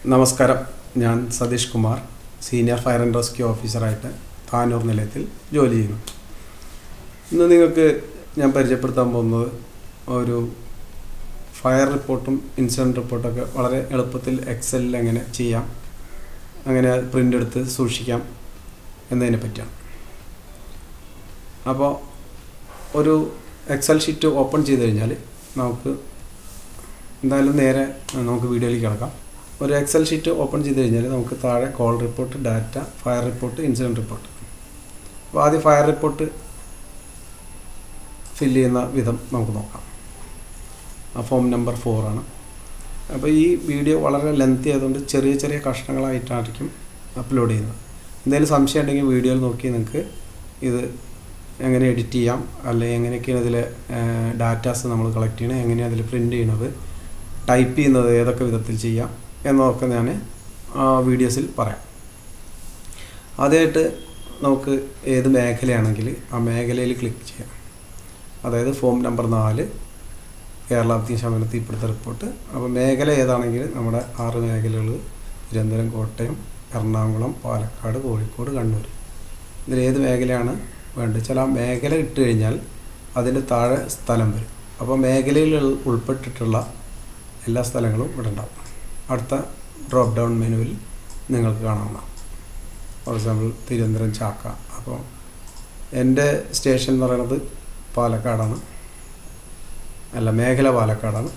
നമസ്കാരം, ഞാൻ Satheesh Kumar, senior fire and rescue ഓഫീസറായിട്ട് താനൂർ നിലയത്തിൽ ജോലി ചെയ്യുന്നു. ഇന്ന് നിങ്ങൾക്ക് ഞാൻ പരിചയപ്പെടുത്താൻ പോകുന്നത് ഒരു ഫയർ റിപ്പോർട്ടും ഇൻസിഡൻറ്റ് റിപ്പോർട്ടൊക്കെ വളരെ എളുപ്പത്തിൽ എക്സലിൽ എങ്ങനെ ചെയ്യാം, അങ്ങനെ പ്രിൻ്റ് എടുത്ത് സൂക്ഷിക്കാം എന്നതിനെ പറ്റിയാണ്. അപ്പോൾ ഒരു എക്സൽ ഷീറ്റ് ഓപ്പൺ ചെയ്ത് കഴിഞ്ഞാൽ നമുക്ക് എന്തായാലും നേരെ നമുക്ക് വീഡിയോയിലേക്ക് കിടക്കാം. ഒരു എക്സൽ ഷീറ്റ് ഓപ്പൺ ചെയ്ത് കഴിഞ്ഞാൽ നമുക്ക് താഴെ call report, data, fire report, incident report. അപ്പോൾ ആദ്യം ഫയർ റിപ്പോർട്ട് ഫില്ല് ചെയ്യുന്ന വിധം നമുക്ക് നോക്കാം. ആ ഫോം നമ്പർ 4 ആണ്. അപ്പോൾ ഈ വീഡിയോ വളരെ ലെങ്തി ആയതുകൊണ്ട് ചെറിയ ചെറിയ കഷ്ണങ്ങളായിട്ടായിരിക്കും അപ്ലോഡ് ചെയ്യുന്നത്. എന്തെങ്കിലും സംശയം ഉണ്ടെങ്കിൽ വീഡിയോയിൽ നോക്കി നിങ്ങൾക്ക് ഇത് എങ്ങനെ എഡിറ്റ് ചെയ്യാം, അല്ലെങ്കിൽ എങ്ങനെയൊക്കെയാണ് ഇതിൽ ഡാറ്റാസ് നമ്മൾ കളക്ട് ചെയ്യണത്, എങ്ങനെയാണ് അതിൽ പ്രിൻ്റ് ചെയ്യണത്, ടൈപ്പ് ചെയ്യുന്നത് ഏതൊക്കെ വിധത്തിൽ ചെയ്യാം എന്നതൊക്കെ ഞാൻ വീഡിയോസിൽ പറയാം. ആദ്യമായിട്ട് നമുക്ക് ഏത് മേഖലയാണെങ്കിൽ ആ മേഖലയിൽ ക്ലിക്ക് ചെയ്യാം. അതായത് ഫോം നമ്പർ 4 കേരള അഗ്നിശമന തീപിടുത്ത റിപ്പോർട്ട്. അപ്പോൾ മേഖല ഏതാണെങ്കിൽ നമ്മുടെ 6 മേഖലകൾ: തിരുവനന്തപുരം, കോട്ടയം, എറണാകുളം, പാലക്കാട്, കോഴിക്കോട്, കണ്ണൂർ. ഇതിലേത് മേഖലയാണ് വേണ്ടത് വെച്ചാൽ ആ മേഖല ഇട്ട് കഴിഞ്ഞാൽ അതിൻ്റെ താഴെ സ്ഥലം വരും. അപ്പോൾ മേഖലയിൽ ഉൾപ്പെട്ടിട്ടുള്ള എല്ലാ സ്ഥലങ്ങളും ഇവിടെ ഉണ്ടാവും. അടുത്ത ഡ്രോപ്പ് ഡൗൺ മെനുവിൽ നിങ്ങൾക്ക് കാണാവുന്നതാണ്. ഫോർ എക്സാമ്പിൾ തിരുവനന്തപുരം ചാക്ക. അപ്പോൾ എൻ്റെ സ്റ്റേഷൻ എന്ന് പറയുന്നത് പാലക്കാടാണ്, അല്ല മേഖല പാലക്കാടാണ്,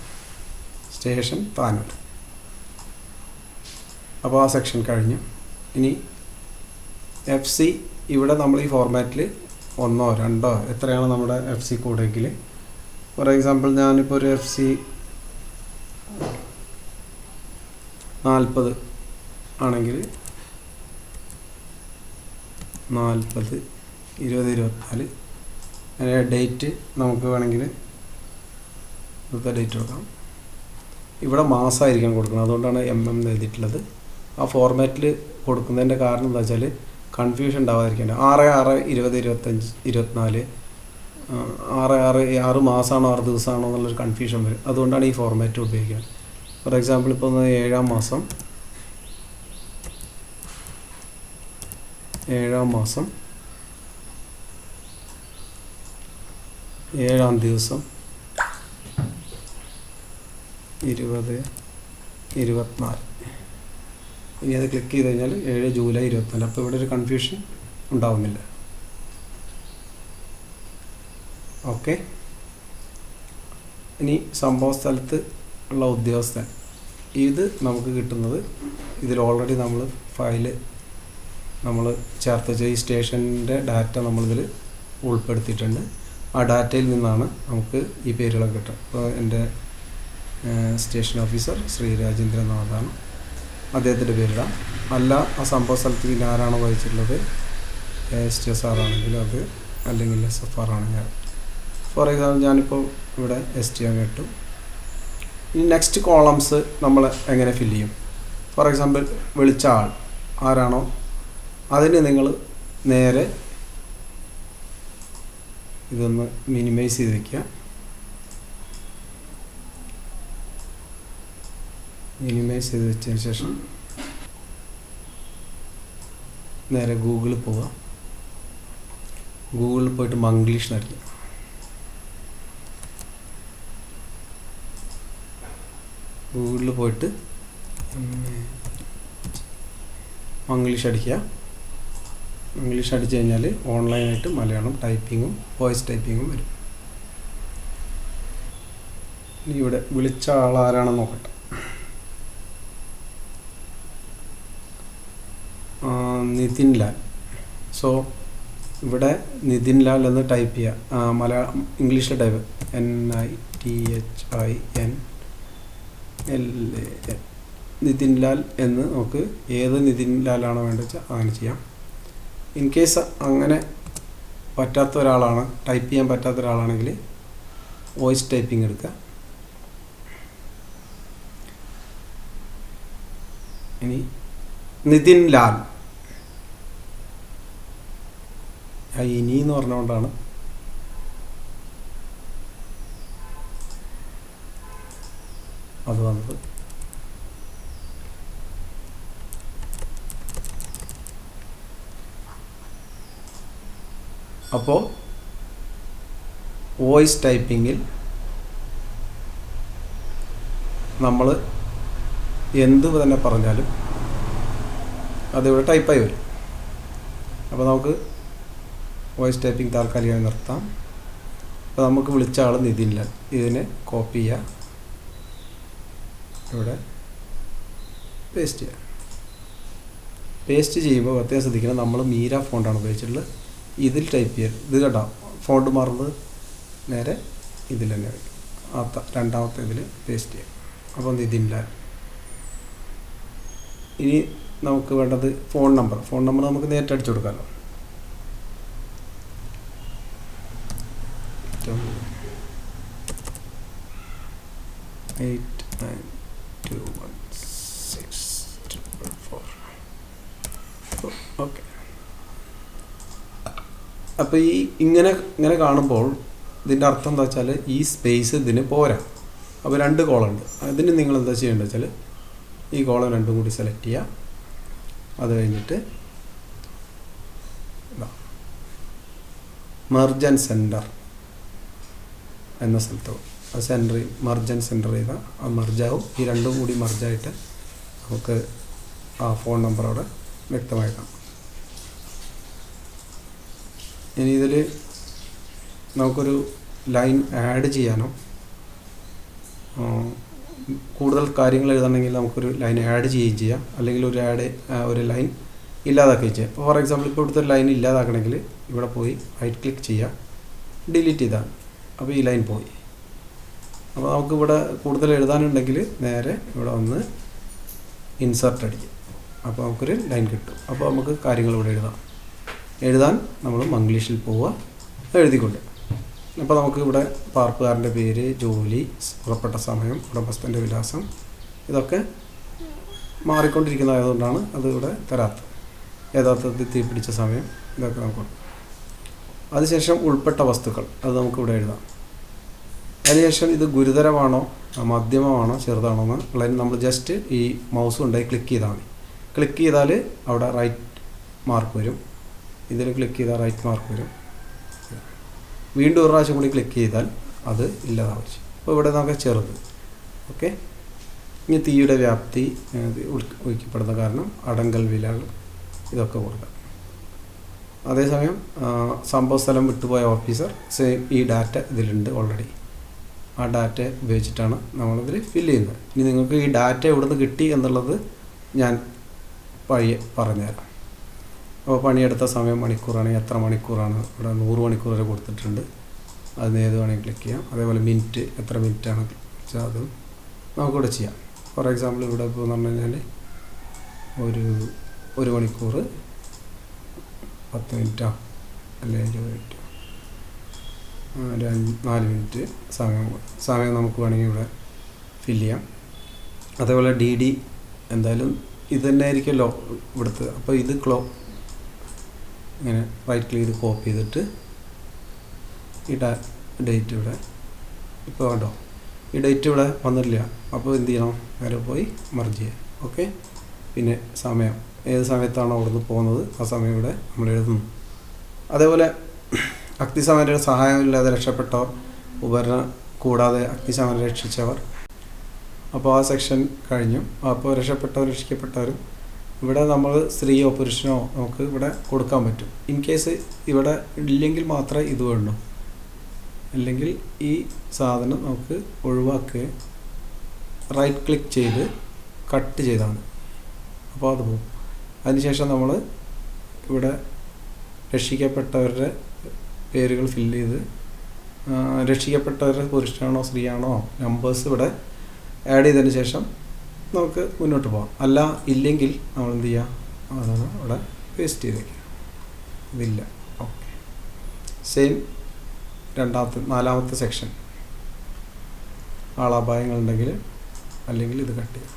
സ്റ്റേഷൻ താനൂർ. അപ്പോൾ ആ സെക്ഷൻ കഴിഞ്ഞു. ഇനി FC ഇവിടെ നമ്മൾ ഈ ഫോർമാറ്റിൽ 1 2 എത്രയാണ് നമ്മുടെ FC കോഡെങ്കിൽ, ഫോർ എക്സാമ്പിൾ ഞാനിപ്പോൾ ഒരു FC 40 ആണെങ്കിൽ 40 20 24 അങ്ങനെ ഡേറ്റ് നമുക്ക് വേണമെങ്കിൽ ഇന്നത്തെ ഡേറ്റ് കൊടുക്കാം. ഇവിടെ മാസമായിരിക്കണം കൊടുക്കുന്നത്, അതുകൊണ്ടാണ് MM എഴുതിയിട്ടുള്ളത്. ആ ഫോർമാറ്റിൽ കൊടുക്കുന്നതിൻ്റെ കാരണം എന്താ വെച്ചാൽ കൺഫ്യൂഷൻ ഉണ്ടാവാതിരിക്കേണ്ട. 6/6/2025 24 6 മാസമാണോ 6 ദിവസമാണോ എന്നുള്ളൊരു കൺഫ്യൂഷൻ വരും. അതുകൊണ്ടാണ് ഈ ഫോർമാറ്റ് ഉപയോഗിക്കുന്നത്. ഫോർ എക്സാമ്പിൾ ഇപ്പോൾ 7-ാം മാസം 7-ാം ദിവസം 20/24. ഇനി അത് ക്ലിക്ക് ചെയ്ത് കഴിഞ്ഞാൽ 7 ജൂലൈ 24. അപ്പോൾ ഇവിടെ ഒരു കൺഫ്യൂഷൻ ഉണ്ടാവുന്നില്ല. ഓക്കെ. ഇനി സംഭവ സ്ഥലത്ത് ഉള്ള ഉദ്യോഗസ്ഥൻ, ഇത് നമുക്ക് കിട്ടുന്നത് ഇതിൽ ഓൾറെഡി നമ്മൾ ഫയല് നമ്മൾ ചേർത്ത് വെച്ച ഈ സ്റ്റേഷൻ്റെ ഡാറ്റ നമ്മളിതിൽ ഉൾപ്പെടുത്തിയിട്ടുണ്ട്. ആ ഡാറ്റയിൽ നിന്നാണ് നമുക്ക് ഈ പേരുകളൊക്കെ കിട്ടുക. ഇപ്പോൾ എൻ്റെ സ്റ്റേഷൻ ഓഫീസർ ശ്രീ രാജേന്ദ്രനാഥാണ്, അദ്ദേഹത്തിൻ്റെ പേരിടാം. അല്ല ആ സംഭവ സ്ഥലത്ത് പിന്നെ ആരാണോ വഹിച്ചിട്ടുള്ളത്, STSR ആണെങ്കിൽ അത്, അല്ലെങ്കിൽ SFR ആണെങ്കിൽ. ഫോർ എക്സാമ്പിൾ ഞാനിപ്പോൾ ഇവിടെ STR ഇട്ടു. ഇനി നെക്സ്റ്റ് കോളംസ് നമ്മൾ എങ്ങനെ ഫില്ല് ചെയ്യും? ഫോർ എക്സാമ്പിൾ വിളിച്ച ആൾ ആരാണോ അതിന് നിങ്ങൾ നേരെ ഇതൊന്ന് മിനിമൈസ് ചെയ്ത് വയ്ക്കുക. മിനിമൈസ് ചെയ്ത് വെച്ചതിന് ശേഷം നേരെ ഗൂഗിളിൽ പോവുക. ഗൂഗിളിൽ പോയിട്ട് മംഗ്ലീഷ് അടിക്കുക. ഗൂഗിളിൽ പോയിട്ട് മംഗ്ലീഷ് അടിക്കുക. ഇംഗ്ലീഷ് അടിച്ചു കഴിഞ്ഞാൽ ഓൺലൈനായിട്ട് മലയാളം ടൈപ്പിങ്ങും വോയിസ് ടൈപ്പിങ്ങും വരും. ഇനി ഇവിടെ വിളിച്ച ആൾ ആരാണെന്ന് നോക്കട്ടെ. നിതിൻ ലാൽ. സോ ഇവിടെ നിതിൻ ലാൽ എന്ന് ടൈപ്പ് ചെയ്യുക. മലയാളം ഇംഗ്ലീഷിൽ ടൈപ്പ് NITHINLAL, നിതിൻ ലാൽ എന്ന് നമുക്ക് ഏത് നിതിൻ ലാലാണോ വേണ്ടത് വെച്ചാൽ അങ്ങനെ ചെയ്യാം. ഇൻ കേസ് അങ്ങനെ പറ്റാത്ത ഒരാളാണ്, ടൈപ്പ് ചെയ്യാൻ പറ്റാത്ത ഒരാളാണെങ്കിൽ വോയിസ് ടൈപ്പിംഗ് എടുക്കുക. ഇനി നിതിൻ ലാൽ, ഇനി എന്ന് പറഞ്ഞുകൊണ്ടാണ് അത് വന്നത്. അപ്പോൾ വോയിസ് ടൈപ്പിങ്ങിൽ നമ്മൾ എന്ത് തന്നെ പറഞ്ഞാലും അതിവിടെ ടൈപ്പായി വരും. അപ്പോൾ നമുക്ക് വോയിസ് ടൈപ്പിംഗ് താൽക്കാലികമായി നിർത്താം. അപ്പോൾ നമുക്ക് വിളിച്ച ആൾ നിതിനില്ല. ഇതിനെ കോപ്പി ചെയ്യുക, ഇവിടെ പേസ്റ്റ് ചെയ്യുക. പേസ്റ്റ് ചെയ്യുമ്പോൾ പ്രത്യേകം ശ്രദ്ധിക്കണം, നമ്മൾ മീര ഫോണ്ടാണ് ഉപയോഗിച്ചിട്ടുള്ളത്. ഇതിൽ ടൈപ്പ് ചെയ്യുക. ഇത് കേട്ടോ, ഫോണ്ട് മാറുന്നത് നേരെ ഇതിൽ തന്നെ വയ്ക്കും. രണ്ടാമത്തെ ഇതിൽ പേസ്റ്റ് ചെയ്യുക. അപ്പോൾ നിതിനില്ല. ഇനി നമുക്ക് വേണ്ടത് ഫോൺ നമ്പർ നമുക്ക് നേരിട്ട് അടിച്ചു കൊടുക്കാമല്ലോ. 892164. ഓക്കെ. അപ്പോൾ ഇങ്ങനെ കാണുമ്പോൾ ഇതിൻ്റെ അർത്ഥം എന്താ വെച്ചാൽ ഈ സ്പേസ് ഇതിന് പോരാ. അപ്പോൾ 2 കോളുണ്ട്. അതിന് നിങ്ങൾ എന്താ ചെയ്യേണ്ടത് വെച്ചാൽ ഈ കോളം 2 കൂടി സെലക്ട് ചെയ്യുക. അത് കഴിഞ്ഞിട്ട് മെർജ് ആൻഡ് സെൻറ്റർ എന്ന സ്ഥലത്ത് മെർജ് ആൻഡ് സെൻറ്റർ ചെയ്താൽ അത് മെർജാവും. ഈ 2 കൂടി മെർജായിട്ട് നമുക്ക് ആ ഫോൺ നമ്പർ അവിടെ വ്യക്തമായി കാണാം. ഇനി ഇതിൽ നമുക്കൊരു ലൈൻ ആഡ് ചെയ്യാനോ കൂടുതൽ കാര്യങ്ങൾ എഴുതണമെങ്കിൽ നമുക്കൊരു ലൈൻ ആഡ് ചെയ്യുകയും ചെയ്യാം, അല്ലെങ്കിൽ ഒരു ലൈൻ ഇല്ലാതാക്കുകയും ചെയ്യാം. ഫോർ എക്സാമ്പിൾ ഇപ്പോൾ ഇവിടുത്തെ ലൈൻ ഇല്ലാതാക്കണമെങ്കിൽ ഇവിടെ പോയി റൈറ്റ് ക്ലിക്ക് ചെയ്യുക, ഡിലീറ്റ് ചെയ്താൽ അപ്പോൾ ഈ ലൈൻ പോയി. അപ്പോൾ നമുക്കിവിടെ കൂടുതൽ എഴുതാനുണ്ടെങ്കിൽ നേരെ ഇവിടെ വന്ന് ഇൻസർട്ട് അടിക്കും. അപ്പോൾ നമുക്കൊരു ലൈൻ കിട്ടും. അപ്പോൾ നമുക്ക് കാര്യങ്ങൾ ഇവിടെ എഴുതാൻ നമ്മൾ മംഗ്ലീഷിൽ പോവുക, എഴുതിക്കൊണ്ട്. അപ്പോൾ നമുക്ക് ഇവിടെ പാർപ്പുകാരൻ്റെ പേര്, ജോലി, പുറപ്പെട്ട സമയം, ഉടമസ്ഥൻ്റെ വിലാസം ഇതൊക്കെ മാറിക്കൊണ്ടിരിക്കുന്നതായതുകൊണ്ടാണ് അത് ഇവിടെ തരാത്തത്. യഥാർത്ഥത്തിൽ തീപിടിച്ച സമയം ഇതൊക്കെ നമുക്കുണ്ട്. അതിനുശേഷം ഉൾപ്പെട്ട വസ്തുക്കൾ അത് നമുക്കിവിടെ എഴുതാം. അതിനുശേഷം ഇത് ഗുരുതരമാണോ മധ്യമമാണോ ചെറുതാണോ എന്നുള്ളതിന് നമ്മൾ ജസ്റ്റ് ഈ മൗസ് കൊണ്ടായി ക്ലിക്ക് ചെയ്താൽ മതി. ക്ലിക്ക് ചെയ്താൽ അവിടെ റൈറ്റ് മാർക്ക് വരും. ഇതിൽ ക്ലിക്ക് ചെയ്താൽ റൈറ്റ് മാർക്ക് വരും. വീണ്ടും ഒരു പ്രാവശ്യം കൂടി ക്ലിക്ക് ചെയ്താൽ അത് ഇല്ലാതാവും. അപ്പോൾ ഇവിടെ നമുക്ക് ചെറുത്. ഓക്കെ. ഇനി തീയുടെ വ്യാപ്തി, ഒഴിക്കപ്പെടുന്ന കാരണം, അടങ്കൽ വിലകൾ ഇതൊക്കെ കൊടുക്കാം. അതേസമയം സംഭവസ്ഥലം വിട്ടുപോയ ഓഫീസർ ഈ ഡാറ്റ ഇതിലുണ്ട് ഓൾറെഡി. ആ ഡാറ്റ ഉപയോഗിച്ചിട്ടാണ് നമ്മളിതിൽ ഫില്ല് ചെയ്യുന്നത്. ഇനി നിങ്ങൾക്ക് ഈ ഡാറ്റ എവിടെ നിന്ന് കിട്ടി എന്നുള്ളത് ഞാൻ പറഞ്ഞുതരാം. അപ്പോൾ പണിയെടുത്ത സമയം മണിക്കൂറാണെങ്കിൽ എത്ര മണിക്കൂറാണ്, ഇവിടെ 100 മണിക്കൂർ വരെ കൊടുത്തിട്ടുണ്ട്. അതിന് ഏത് വേണമെങ്കിൽ ക്ലിക്ക് ചെയ്യാം. അതേപോലെ മിനിറ്റ്, എത്ര മിനിറ്റാണ് വെച്ചാൽ അതും നമുക്കിവിടെ ചെയ്യാം. ഫോർ എക്സാമ്പിൾ ഇവിടെ ഇപ്പോൾ എന്ന് പറഞ്ഞു കഴിഞ്ഞാൽ ഒരു മണിക്കൂർ 10 മിനിറ്റോ അല്ലെങ്കിൽ 20 മിനിറ്റോ 4 മിനിറ്റ് സമയം നമുക്ക് വേണമെങ്കിൽ ഇവിടെ ഫില്ല് ചെയ്യാം. അതേപോലെ DD എന്തായാലും ഇത് തന്നെ ആയിരിക്കുമല്ലോ ഇവിടുത്തെ. അപ്പോൾ ഇത് ഇങ്ങനെ റൈറ്റ് ക്ലിക്ക് ചെയ്ത് കോപ്പി ചെയ്തിട്ട് ഈ ഡേറ്റ് ഇവിടെ ഇപ്പോൾ കണ്ടോ, ഈ ഡേറ്റ് ഇവിടെ വന്നിട്ടില്ല. അപ്പോൾ എന്ത് ചെയ്യണം, നേരെ പോയി മർജ് ചെയ്യുക. ഓക്കെ. പിന്നെ സമയം, ഏത് സമയത്താണോ അവിടുന്ന് പോകുന്നത് ആ സമയം ഇവിടെ നമ്മൾ എഴുതുന്നു. അതേപോലെ അഗ്നിശമന സഹായമില്ലാതെ രക്ഷപ്പെട്ടവർ, ഉപകരണം കൂടാതെ അഗ്നിശമനം രക്ഷിച്ചവർ. അപ്പോൾ ആ സെക്ഷൻ കഴിഞ്ഞു. അപ്പോൾ രക്ഷിക്കപ്പെട്ടവരും ഇവിടെ നമ്മൾ സ്ത്രീയോ പുരുഷനോ നമുക്ക് ഇവിടെ കൊടുക്കാൻ പറ്റും. ഇൻ കേസ് ഇവിടെ ഇല്ലെങ്കിൽ മാത്രമേ ഇത് വേണ്ടൂ, അല്ലെങ്കിൽ ഈ സാധനം നമുക്ക് ഒഴിവാക്കുക, റൈറ്റ് ക്ലിക്ക് ചെയ്ത് കട്ട് ചെയ്താണ്. അപ്പോൾ അത് പോകും. അതിനുശേഷം നമ്മൾ ഇവിടെ രക്ഷിക്കപ്പെട്ടവരുടെ പേരുകൾ ഫില്ല് ചെയ്ത്, രക്ഷിക്കപ്പെട്ടവരുടെ പുരുഷനാണോ സ്ത്രീയാണോ നമ്പേഴ്സ് ഇവിടെ ആഡ് ചെയ്തതിന് ശേഷം നമുക്ക് മുന്നോട്ട് പോകാം. അല്ല ഇല്ലെങ്കിൽ നമ്മൾ എന്ത് ചെയ്യുക, അതാണ് ഇവിടെ പേസ്റ്റ് ചെയ്ത് വയ്ക്കുക. ഇതില്ല. ഓക്കെ. സെയിം നാലാമത്തെ സെക്ഷൻ, ആളപായങ്ങളുണ്ടെങ്കിൽ അല്ലെങ്കിൽ ഇത് കട്ട് ചെയ്യുക.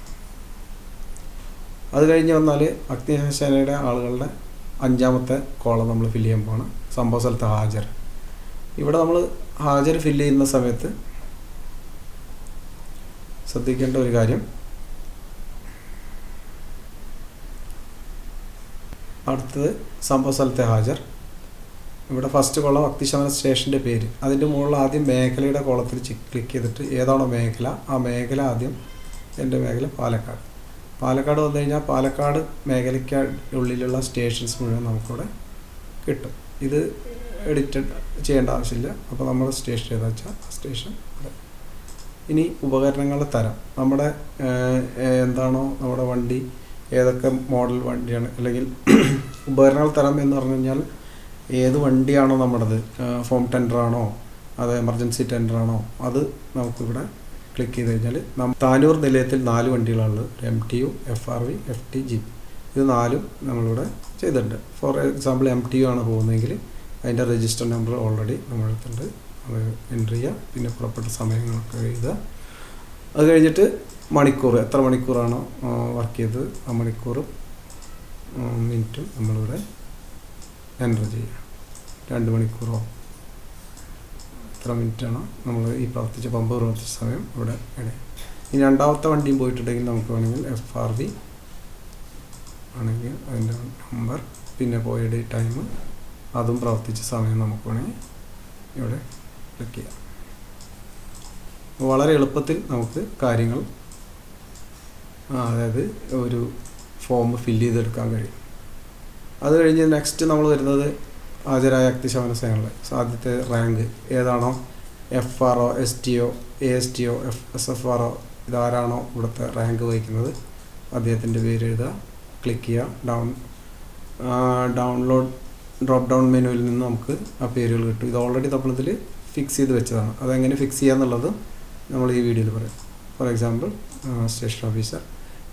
അത് കഴിഞ്ഞ് വന്നാൽ അഗ്നിശമനയുടെ ആളുകളുടെ 5ാമത്തെ കോളം നമ്മൾ ഫില്ല് ചെയ്യാൻ പോകണം. സംഭവ സ്ഥലത്ത് ഹാജർ. ഇവിടെ നമ്മൾ ഹാജർ ഫില്ല് ചെയ്യുന്ന സമയത്ത് ശ്രദ്ധിക്കേണ്ട ഒരു കാര്യം, അടുത്തത് സംഭവ സ്ഥലത്തെ ഹാജർ. ഇവിടെ ഫസ്റ്റ് കോളം അഗ്നിശമന സ്റ്റേഷൻ്റെ പേര്, അതിൻ്റെ മുകളിൽ ആദ്യം മേഖലയുടെ കോളത്തിൽ ക്ലിക്ക് ചെയ്തിട്ട് ഏതാണോ മേഖല ആ മേഖല ആദ്യം, എൻ്റെ മേഖല പാലക്കാട്. പാലക്കാട് വന്നു കഴിഞ്ഞാൽ പാലക്കാട് മേഖലയ്ക്ക് ഉള്ളിലുള്ള സ്റ്റേഷൻസ് മുഴുവൻ നമുക്കിവിടെ കിട്ടും. ഇത് എഡിറ്റഡ് ചെയ്യേണ്ട ആവശ്യമില്ല. അപ്പോൾ നമ്മൾ സ്റ്റേഷൻ ഏതാ വെച്ചാൽ സ്റ്റേഷൻ. ഇനി ഉപകരണങ്ങളുടെ തരം, നമ്മുടെ എന്താണോ നമ്മുടെ വണ്ടി ഏതൊക്കെ മോഡൽ വണ്ടിയാണ്, അല്ലെങ്കിൽ ഉപകരണങ്ങളുടെ തരം എന്ന് പറഞ്ഞു കഴിഞ്ഞാൽ ഏത് വണ്ടിയാണോ നമ്മുടേത്, ഫോം ടെൻഡറാണോ അത് എമർജൻസി ടെൻഡറാണോ, അത് നമുക്കിവിടെ ക്ലിക്ക് ചെയ്ത് കഴിഞ്ഞാൽ താനൂർ നിലയത്തിൽ 4 വണ്ടികളാണുള്ളത്. MTU, FRV, FT, jeep. ഇത് 4ഉം നമ്മളിവിടെ ചെയ്തിട്ടുണ്ട്. ഫോർ എക്സാമ്പിൾ MTU ആണ് പോകുന്നതെങ്കിൽ അതിൻ്റെ രജിസ്റ്റർ നമ്പർ ഓൾറെഡി നമ്മളെടുത്തിട്ടുണ്ട്, അത് എൻട്രി ചെയ്യുക. പിന്നെ പുറപ്പെട്ട സമയങ്ങളൊക്കെ എഴുതുക. അത് കഴിഞ്ഞിട്ട് മണിക്കൂർ, എത്ര മണിക്കൂറാണോ വർക്ക് ചെയ്തത് ആ മണിക്കൂറും മിനിറ്റും നമ്മളിവിടെ എൻ്റർ ചെയ്യുക. 2 മണിക്കൂറോ എത്ര മിനിറ്റാണോ നമ്മൾ ഈ പമ്പ് പ്രവർത്തിച്ച സമയം ഇവിടെ ഇടുക. ഇനി രണ്ടാമത്തെ വണ്ടിയും പോയിട്ടുണ്ടെങ്കിൽ നമുക്ക് വേണമെങ്കിൽ FRV ആണെങ്കിൽ അതിൻ്റെ നമ്പർ, പിന്നെ പോയ ടൈം, അതും പ്രവർത്തിച്ച സമയം നമുക്ക് വേണമെങ്കിൽ ഇവിടെ ക്ലിക്ക് ചെയ്യാം. വളരെ എളുപ്പത്തിൽ നമുക്ക് കാര്യങ്ങൾ, അതായത് ഒരു ഫോം ഫില്ല് ചെയ്തെടുക്കാൻ കഴിയും. അത് കഴിഞ്ഞ് നെക്സ്റ്റ് നമ്മൾ വരുന്നത് ഹാജരായ അഗ്നിശമന സേനകളിലെ ആദ്യത്തെ റാങ്ക് ഏതാണോ, FRO, STO, ASTO, SFRO, ഇതാരാണോ ഇവിടുത്തെ റാങ്ക് വഹിക്കുന്നത് അദ്ദേഹത്തിൻ്റെ പേര് എഴുതുക, ക്ലിക്ക് ചെയ്യുക. ഡൗൺലോഡ് ഡ്രോപ്പ് ഡൗൺ മെനുവിൽ നിന്ന് നമുക്ക് ആ പേരുകൾ കിട്ടും. ഇത് ഓൾറെഡി നമ്മളിതിൽ ഫിക്സ് ചെയ്ത് വെച്ചതാണ്. അതെങ്ങനെ ഫിക്സ് ചെയ്യാന്നുള്ളത് നമ്മൾ ഈ വീഡിയോയിൽ പറയാം. ഫോർ എക്സാമ്പിൾ സ്റ്റേഷൻ ഓഫീസർ,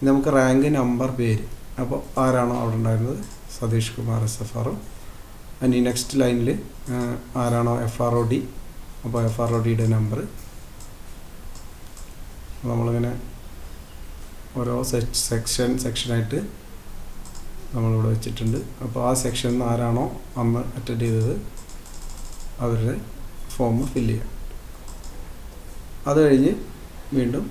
നമുക്ക് റാങ്ക് നമ്പർ പേര്, അപ്പോൾ ആരാണോ അവിടെ ഉണ്ടായിരുന്നത് സതീഷ് കുമാർ SFRO. ഇനി നെക്സ്റ്റ് ലൈനിൽ ആരാണോ FROD, അപ്പോൾ FRODയുടെ നമ്പർ. നമ്മളിങ്ങനെ ഓരോ സെക്ഷനായിട്ട് നമ്മളിവിടെ വെച്ചിട്ടുണ്ട്. അപ്പോൾ ആ സെക്ഷനിൽ നിന്ന് ആരാണോ അന്ന് അറ്റൻഡ് ചെയ്തത് അവരുടെ ഫോം ഫില്ല് ചെയ്യാം. അത് കഴിഞ്ഞ് വീണ്ടും